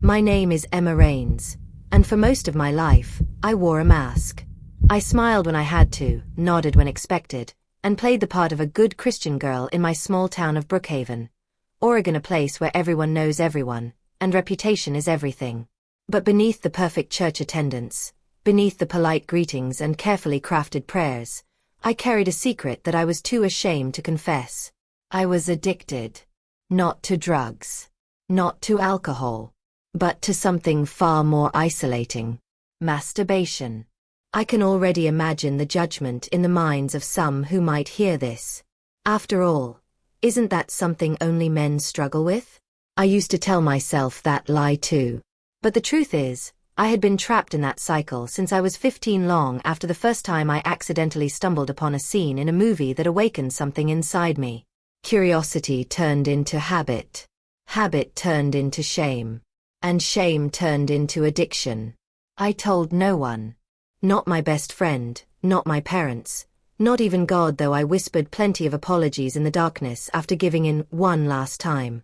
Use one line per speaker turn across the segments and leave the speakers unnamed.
My name is Emma Rains, and for most of my life, I wore a mask. I smiled when I had to, nodded when expected, and played the part of a good Christian girl in my small town of Brookhaven, Oregon, a place where everyone knows everyone, and reputation is everything. But beneath the perfect church attendance, beneath the polite greetings and carefully crafted prayers, I carried a secret that I was too ashamed to confess. I was addicted. Not to drugs. Not to alcohol. But to something far more isolating. Masturbation. I can already imagine the judgment in the minds of some who might hear this. After all, isn't that something only men struggle with? I used to tell myself that lie too. But the truth is, I had been trapped in that cycle since I was 15, long after the first time I accidentally stumbled upon a scene in a movie that awakened something inside me. Curiosity turned into habit. Habit turned into shame. And shame turned into addiction. I told no one. Not my best friend, not my parents, not even God, though I whispered plenty of apologies in the darkness after giving in one last time.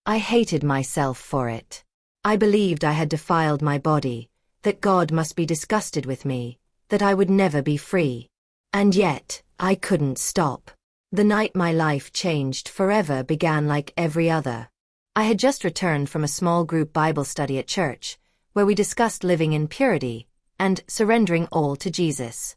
I hated myself for it. I believed I had defiled my body, that God must be disgusted with me, that I would never be free. And yet, I couldn't stop. The night my life changed forever began like every other. I had just returned from a small group Bible study at church, where we discussed living in purity and surrendering all to Jesus.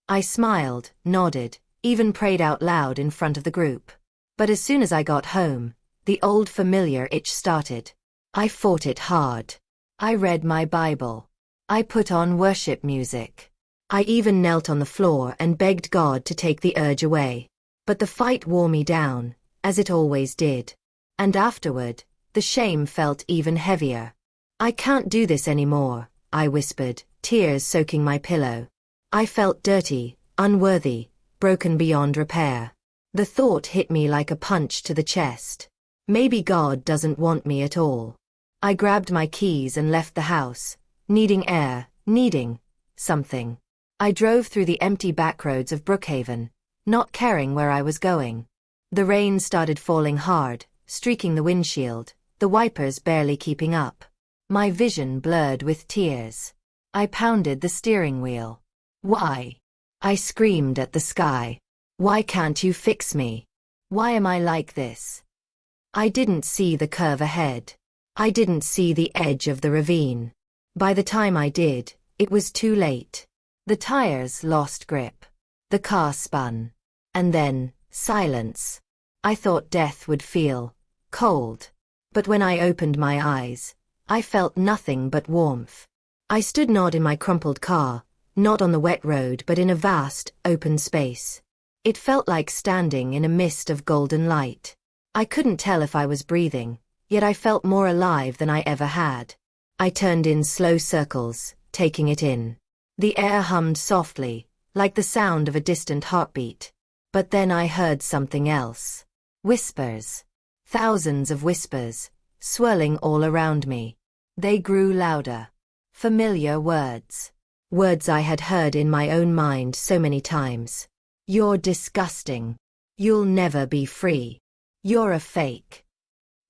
I smiled, nodded, even prayed out loud in front of the group. But as soon as I got home, the old familiar itch started. I fought it hard. I read my Bible. I put on worship music. I even knelt on the floor and begged God to take the urge away. But the fight wore me down, as it always did. And afterward, the shame felt even heavier. I can't do this anymore, I whispered, tears soaking my pillow. I felt dirty, unworthy, broken beyond repair. The thought hit me like a punch to the chest. Maybe God doesn't want me at all. I grabbed my keys and left the house, needing air, needing something. I drove through the empty backroads of Brookhaven, not caring where I was going. The rain started falling hard, streaking the windshield, the wipers barely keeping up. My vision blurred with tears. I pounded the steering wheel. Why? I screamed at the sky. Why can't you fix me? Why am I like this? I didn't see the curve ahead. I didn't see the edge of the ravine. By the time I did, it was too late. The tires lost grip. The car spun. And then, silence. I thought death would feel cold. But when I opened my eyes, I felt nothing but warmth. I stood not in my crumpled car, not on the wet road, but in a vast, open space. It felt like standing in a mist of golden light. I couldn't tell if I was breathing, yet I felt more alive than I ever had. I turned in slow circles, taking it in. The air hummed softly, like the sound of a distant heartbeat. But then I heard something else. Whispers. Thousands of whispers, swirling all around me. They grew louder. Familiar words. Words I had heard in my own mind so many times. You're disgusting. You'll never be free. You're a fake.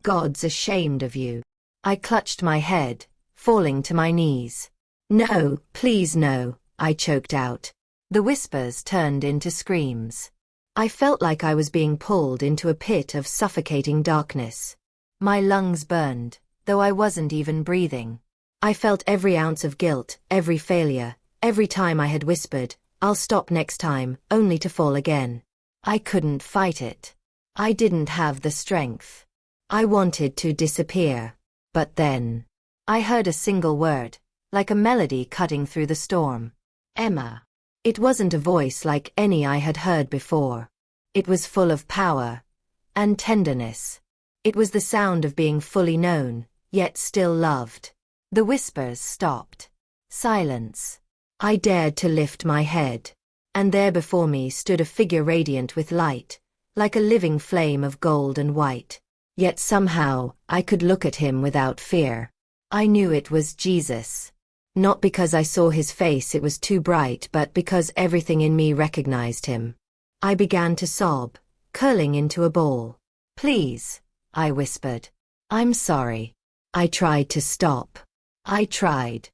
God's ashamed of you. I clutched my head, falling to my knees. No, please no, I choked out. The whispers turned into screams. I felt like I was being pulled into a pit of suffocating darkness. My lungs burned, though I wasn't even breathing. I felt every ounce of guilt, every failure, every time I had whispered, "I'll stop next time," only to fall again. I couldn't fight it. I didn't have the strength. I wanted to disappear. But then, I heard a single word, like a melody cutting through the storm. Emma. It wasn't a voice like any I had heard before. It was full of power and tenderness. It was the sound of being fully known, yet still loved. The whispers stopped. Silence. I dared to lift my head. And there before me stood a figure radiant with light, like a living flame of gold and white. Yet somehow, I could look at him without fear. I knew it was Jesus. Not because I saw his face, it was too bright, but because everything in me recognized him. I began to sob, curling into a ball. "Please," I whispered. "I'm sorry. I tried to stop. I tried.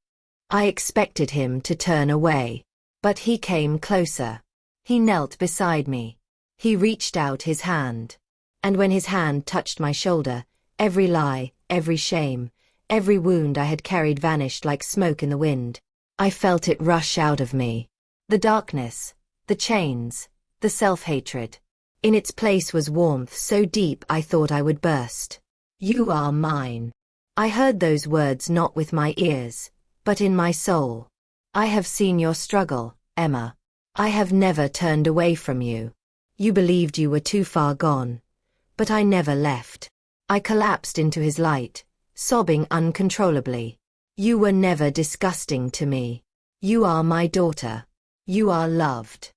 I expected him to turn away. But he came closer. He knelt beside me. He reached out his hand. And when his hand touched my shoulder, every lie, every shame, every wound I had carried vanished like smoke in the wind. I felt it rush out of me. The darkness, the chains, the self-hatred. In its place was warmth so deep I thought I would burst. You are mine. I heard those words not with my ears, but in my soul. I have seen your struggle, Emma. I have never turned away from you. You believed you were too far gone. But I never left. I collapsed into his light, sobbing uncontrollably. You were never disgusting to me. You are my daughter. You are loved.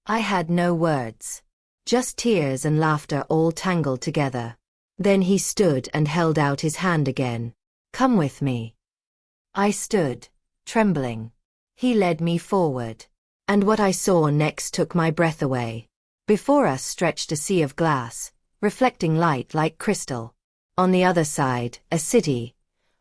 I had no words. Just tears and laughter all tangled together. Then he stood and held out his hand again. Come with me. I stood, trembling. He led me forward. And what I saw next took my breath away. Before us stretched a sea of glass, reflecting light like crystal. On the other side, a city,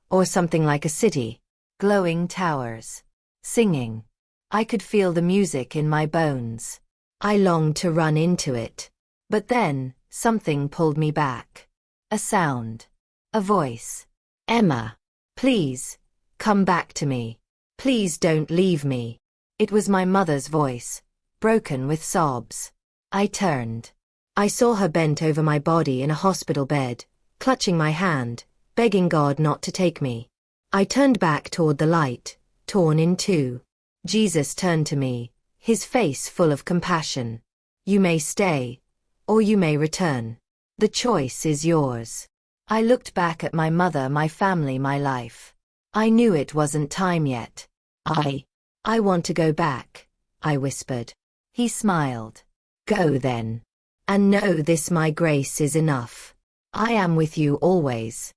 or something like a city, glowing towers, singing. I could feel the music in my bones. I longed to run into it. But then, something pulled me back. A sound. A voice. Emma. Please. Come back to me. Please don't leave me. It was my mother's voice, broken with sobs. I turned. I saw her bent over my body in a hospital bed, clutching my hand, begging God not to take me. I turned back toward the light, torn in two. Jesus turned to me, his face full of compassion. You may stay, or you may return. The choice is yours. I looked back at my mother, my family, my life. I knew it wasn't time yet. I want to go back, I whispered. He smiled. Go then. And know this, my grace is enough. I am with you always.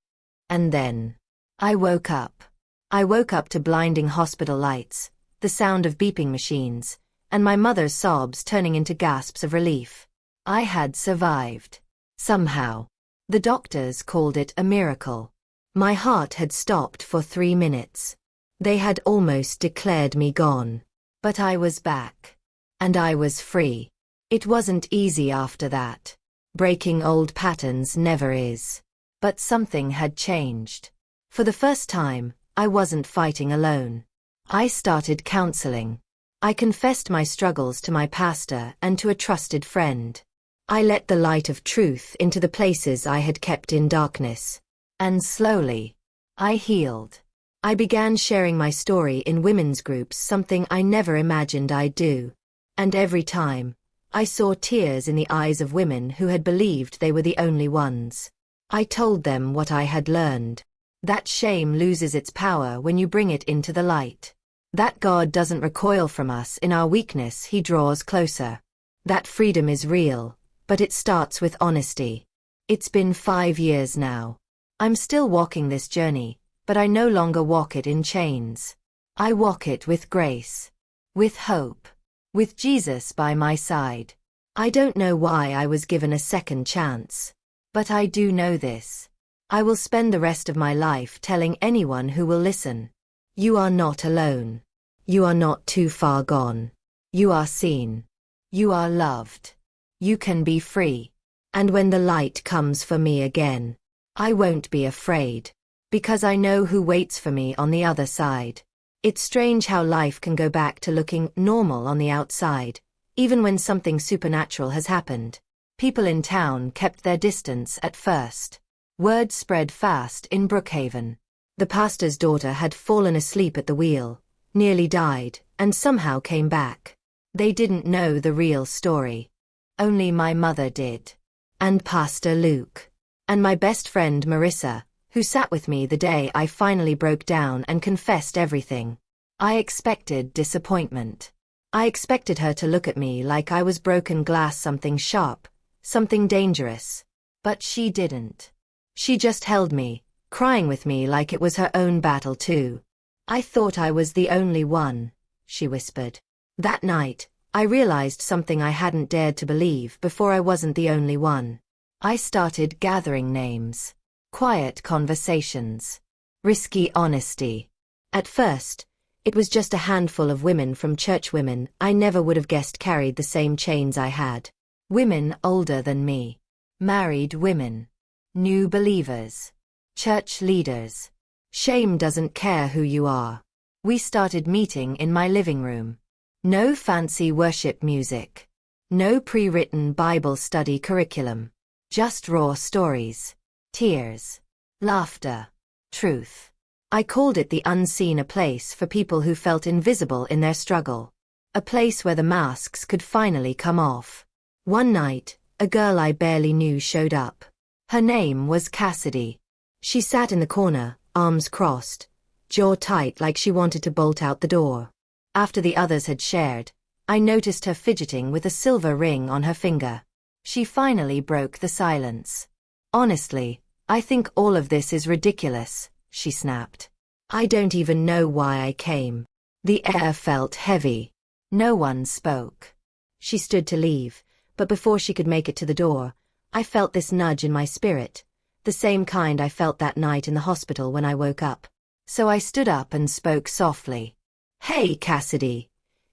And then I woke up. I woke up to blinding hospital lights, the sound of beeping machines, and my mother's sobs turning into gasps of relief. I had survived. Somehow. The doctors called it a miracle. My heart had stopped for 3 minutes. They had almost declared me gone. But I was back. And I was free. It wasn't easy after that. Breaking old patterns never is. But something had changed. For the first time, I wasn't fighting alone. I started counseling. I confessed my struggles to my pastor and to a trusted friend. I let the light of truth into the places I had kept in darkness. And slowly, I healed. I began sharing my story in women's groups, something I never imagined I'd do. And every time, I saw tears in the eyes of women who had believed they were the only ones. I told them what I had learned. That shame loses its power when you bring it into the light. That God doesn't recoil from us in our weakness, He draws closer. That freedom is real, but it starts with honesty. It's been 5 years now. I'm still walking this journey, but I no longer walk it in chains. I walk it with grace. With hope. With Jesus by my side. I don't know why I was given a second chance. But I do know this. I will spend the rest of my life telling anyone who will listen. You are not alone. You are not too far gone. You are seen. You are loved. You can be free. And when the light comes for me again, I won't be afraid. Because I know who waits for me on the other side. It's strange how life can go back to looking normal on the outside, even when something supernatural has happened. People in town kept their distance at first. Word spread fast in Brookhaven. The pastor's daughter had fallen asleep at the wheel, nearly died, and somehow came back. They didn't know the real story. Only my mother did. And Pastor Luke. And my best friend Marissa, who sat with me the day I finally broke down and confessed everything. I expected disappointment. I expected her to look at me like I was broken glass, something sharp, something dangerous. But she didn't. She just held me, crying with me like it was her own battle too. I thought I was the only one, she whispered. That night, I realized something I hadn't dared to believe before. I wasn't the only one. I started gathering names. Quiet conversations. Risky honesty. At first, it was just a handful of women from church women I never would have guessed carried the same chains I had. Women older than me. Married women. New believers. Church leaders. Shame doesn't care who you are. We started meeting in my living room. No fancy worship music. No pre-written Bible study curriculum. Just raw stories. Tears. Laughter. Truth. I called it the unseen, a place for people who felt invisible in their struggle. A place where the masks could finally come off. One night, a girl I barely knew showed up. Her name was Cassidy. She sat in the corner, arms crossed, jaw tight like she wanted to bolt out the door. After the others had shared, I noticed her fidgeting with a silver ring on her finger. She finally broke the silence. Honestly, I think all of this is ridiculous, she snapped. I don't even know why I came. The air felt heavy. No one spoke. She stood to leave, but before she could make it to the door, I felt this nudge in my spirit, the same kind I felt that night in the hospital when I woke up. So I stood up and spoke softly. Hey, Cassidy.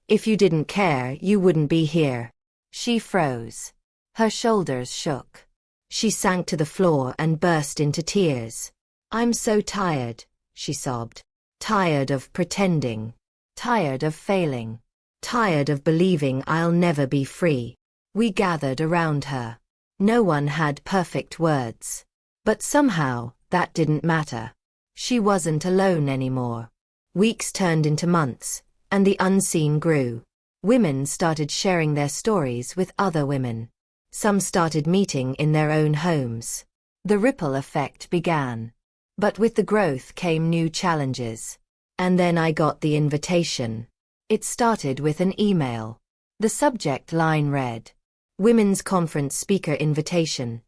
If you didn't care, you wouldn't be here. She froze. Her shoulders shook. She sank to the floor and burst into tears. I'm so tired, she sobbed. Tired of pretending. Tired of failing. Tired of believing I'll never be free. We gathered around her. No one had perfect words. But somehow, that didn't matter. She wasn't alone anymore. Weeks turned into months, and the unseen grew. Women started sharing their stories with other women. Some started meeting in their own homes. The ripple effect began. But with the growth came new challenges. And then I got the invitation. It started with an email. The subject line read, Women's Conference Speaker Invitation.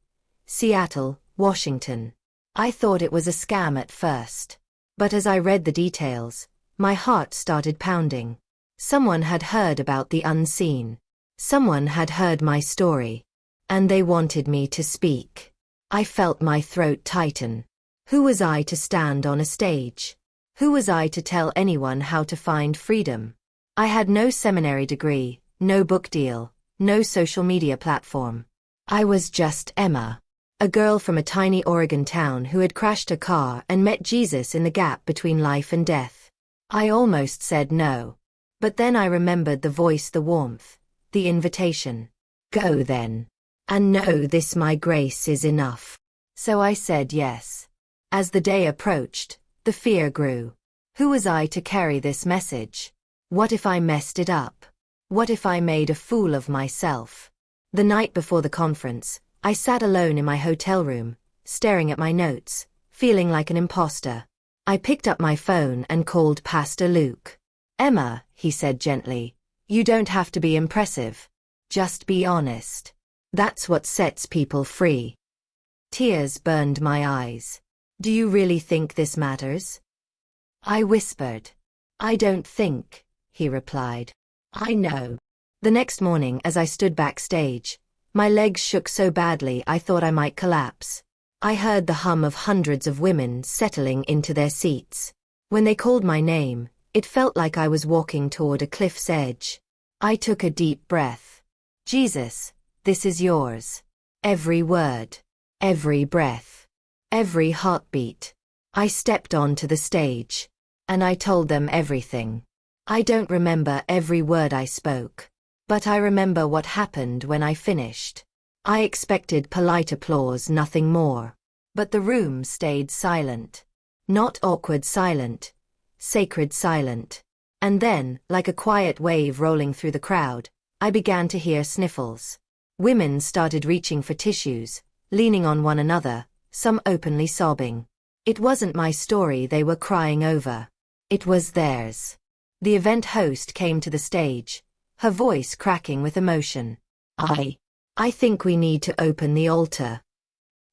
Seattle, Washington. I thought it was a scam at first. But as I read the details, my heart started pounding. Someone had heard about the unseen. Someone had heard my story. And they wanted me to speak. I felt my throat tighten. Who was I to stand on a stage? Who was I to tell anyone how to find freedom? I had no seminary degree, no book deal, no social media platform. I was just Emma. A girl from a tiny Oregon town who had crashed a car and met Jesus in the gap between life and death. I almost said no. But then I remembered the voice, the warmth, the invitation. Go then. And know this, my grace is enough. So I said yes. As the day approached, the fear grew. Who was I to carry this message? What if I messed it up? What if I made a fool of myself? The night before the conference, I sat alone in my hotel room, staring at my notes, feeling like an imposter. I picked up my phone and called Pastor Luke. Emma, he said gently, you don't have to be impressive. Just be honest. That's what sets people free. Tears burned my eyes. Do you really think this matters? I whispered. I don't think, he replied. I know. The next morning as I stood backstage, my legs shook so badly I thought I might collapse. I heard the hum of hundreds of women settling into their seats. When they called my name, it felt like I was walking toward a cliff's edge. I took a deep breath. Jesus, this is yours. Every word. Every breath. Every heartbeat. I stepped onto the stage. And I told them everything. I don't remember every word I spoke. But I remember what happened when I finished. I expected polite applause, nothing more. But the room stayed silent. Not awkward silent. Sacred silent. And then, like a quiet wave rolling through the crowd, I began to hear sniffles. Women started reaching for tissues, leaning on one another, some openly sobbing. It wasn't my story they were crying over. It was theirs. The event host came to the stage, her voice cracking with emotion. I think we need to open the altar.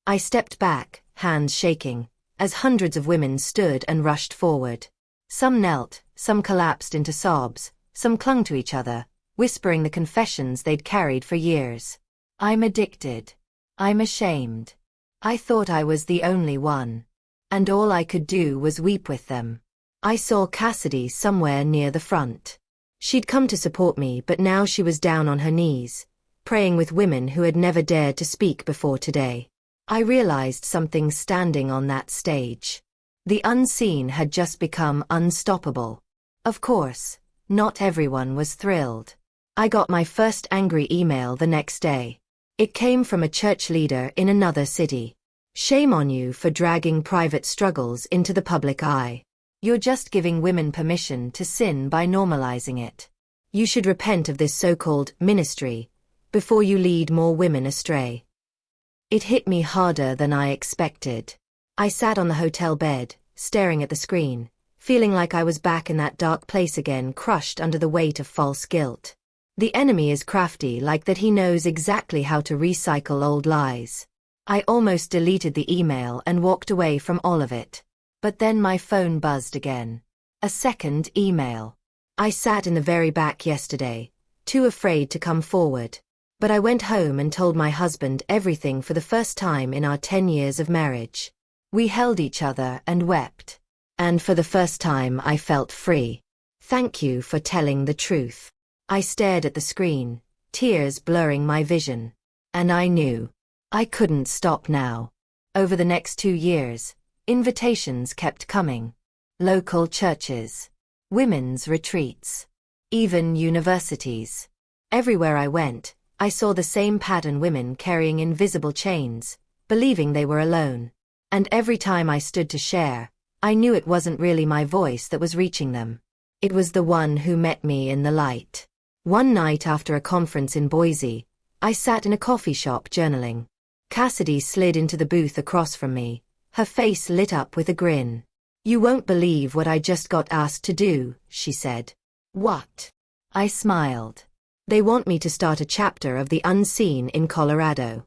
I stepped back, hands shaking, as hundreds of women stood and rushed forward. Some knelt, some collapsed into sobs, some clung to each other, whispering the confessions they'd carried for years. I'm addicted. I'm ashamed. I thought I was the only one. and all I could do was weep with them. I saw Cassidy somewhere near the front. She'd come to support me, but now she was down on her knees, praying with women who had never dared to speak before today. I realized something standing on that stage. The unseen had just become unstoppable. Of course, not everyone was thrilled. I got my first angry email the next day. It came from a church leader in another city. Shame on you for dragging private struggles into the public eye. You're just giving women permission to sin by normalizing it. You should repent of this so-called ministry before you lead more women astray. It hit me harder than I expected. I sat on the hotel bed, staring at the screen, feeling like I was back in that dark place again, crushed under the weight of false guilt. The enemy is crafty like that. He knows exactly how to recycle old lies. I almost deleted the email and walked away from all of it. But then my phone buzzed again. A second email. I sat in the very back yesterday, too afraid to come forward. But I went home and told my husband everything for the first time in our 10 years of marriage. We held each other and wept. And for the first time I felt free. Thank you for telling the truth. I stared at the screen, tears blurring my vision. And I knew. I couldn't stop now. Over the next 2 years, invitations kept coming. Local churches, women's retreats, even universities. Everywhere I went, I saw the same pattern: women carrying invisible chains, believing they were alone. And every time I stood to share, I knew it wasn't really my voice that was reaching them. It was the one who met me in the light. One night after a conference in Boise, I sat in a coffee shop journaling. Cassidy slid into the booth across from me, her face lit up with a grin. "You won't believe what I just got asked to do," she said. "What?" I smiled. "They want me to start a chapter of the unseen in Colorado."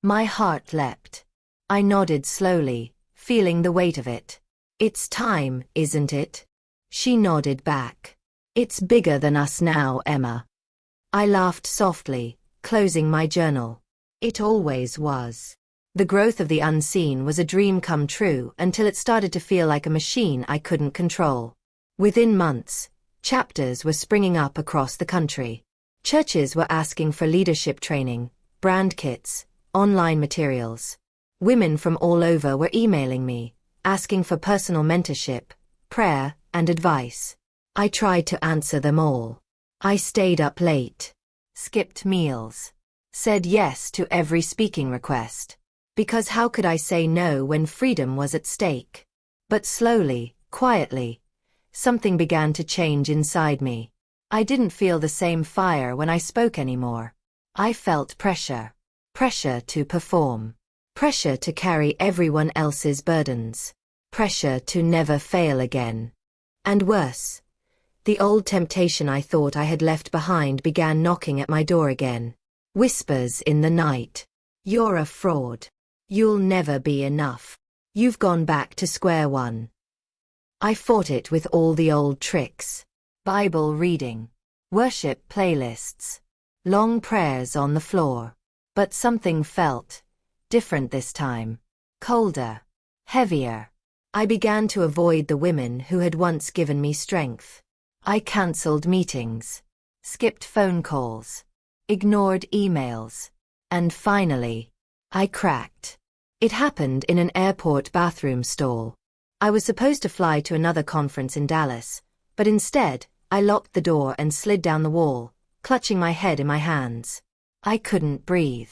My heart leapt. I nodded slowly, feeling the weight of it. "It's time, isn't it?" She nodded back. "It's bigger than us now, Emma." I laughed softly, closing my journal. It always was. The growth of the unseen was a dream come true until it started to feel like a machine I couldn't control. Within months, chapters were springing up across the country. Churches were asking for leadership training, brand kits, online materials. Women from all over were emailing me, asking for personal mentorship, prayer, and advice. I tried to answer them all. I stayed up late, skipped meals, said yes to every speaking request. Because how could I say no when freedom was at stake? But slowly, quietly, something began to change inside me. I didn't feel the same fire when I spoke anymore. I felt pressure. Pressure to perform. Pressure to carry everyone else's burdens. Pressure to never fail again. And worse, the old temptation I thought I had left behind began knocking at my door again. Whispers in the night. "You're a fraud. You'll never be enough. You've gone back to square one." I fought it with all the old tricks. Bible reading, worship playlists, long prayers on the floor. But something felt different this time. Colder, heavier. I began to avoid the women who had once given me strength. I cancelled meetings, skipped phone calls, ignored emails, and finally, I cracked. It happened in an airport bathroom stall. I was supposed to fly to another conference in Dallas, but instead, I locked the door and slid down the wall, clutching my head in my hands. I couldn't breathe.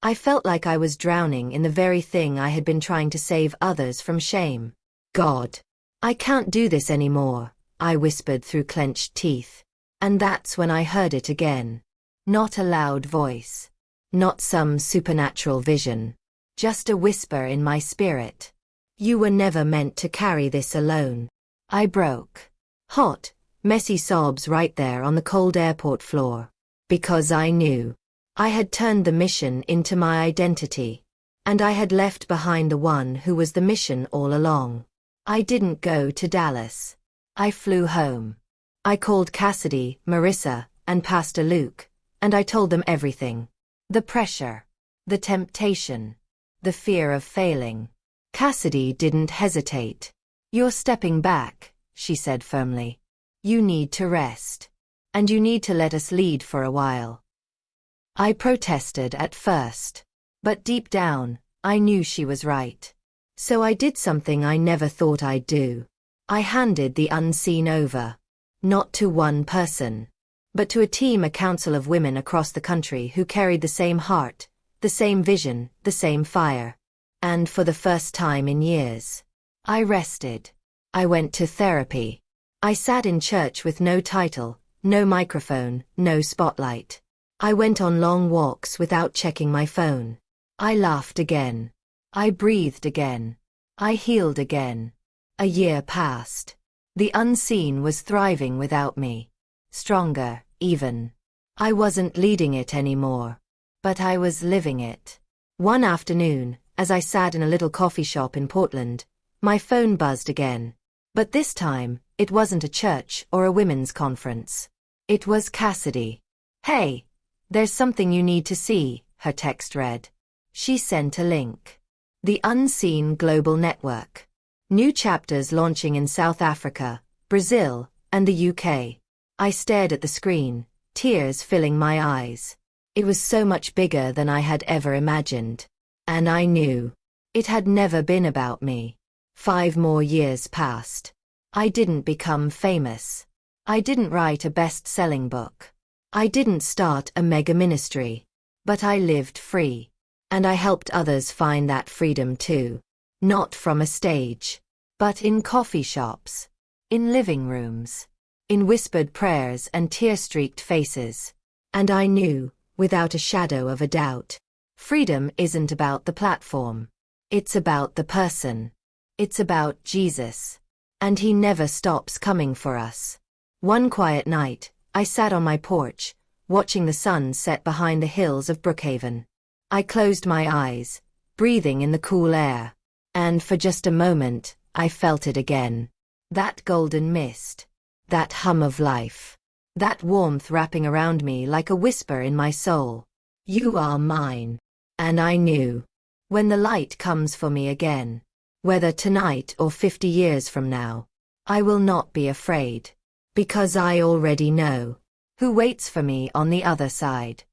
I felt like I was drowning in the very thing I had been trying to save others from: shame. "God, I can't do this anymore," I whispered through clenched teeth. And that's when I heard it again. Not a loud voice. Not some supernatural vision. Just a whisper in my spirit. "You were never meant to carry this alone." I broke. Hot, messy sobs right there on the cold airport floor. Because I knew. I had turned the mission into my identity. And I had left behind the one who was the mission all along. I didn't go to Dallas. I flew home. I called Cassidy, Marissa, and Pastor Luke, and I told them everything. The pressure. The temptation. The fear of failing. Cassidy didn't hesitate. "You're stepping back," she said firmly. "You need to rest. And you need to let us lead for a while." I protested at first. But deep down, I knew she was right. So I did something I never thought I'd do. I handed the unseen over. Not to one person, but to a council of women across the country who carried the same heart, the same vision, the same fire. And for the first time in years, I rested. I went to therapy. I sat in church with no title, no microphone, no spotlight. I went on long walks without checking my phone. I laughed again. I breathed again. I healed again. A year passed. The unseen was thriving without me. Stronger, even. I wasn't leading it anymore. But I was living it. One afternoon, as I sat in a little coffee shop in Portland, my phone buzzed again. But this time, it wasn't a church or a women's conference. It was Cassidy. "Hey, there's something you need to see," her text read. She sent a link. The Unseen Global Network. New chapters launching in South Africa, Brazil, and the UK. I stared at the screen, tears filling my eyes. It was so much bigger than I had ever imagined. And I knew. It had never been about me. 5 more years passed. I didn't become famous. I didn't write a best-selling book. I didn't start a mega ministry. But I lived free. And I helped others find that freedom too. Not from a stage. But in coffee shops. In living rooms. In whispered prayers and tear-streaked faces. And I knew, without a shadow of a doubt, freedom isn't about the platform. It's about the person. It's about Jesus. And he never stops coming for us. One quiet night, I sat on my porch, watching the sun set behind the hills of Brookhaven. I closed my eyes, breathing in the cool air. And for just a moment, I felt it again. That golden mist. That hum of life. That warmth wrapping around me like a whisper in my soul. You are mine. And I knew. When the light comes for me again, whether tonight or 50 years from now, I will not be afraid. Because I already know who waits for me on the other side.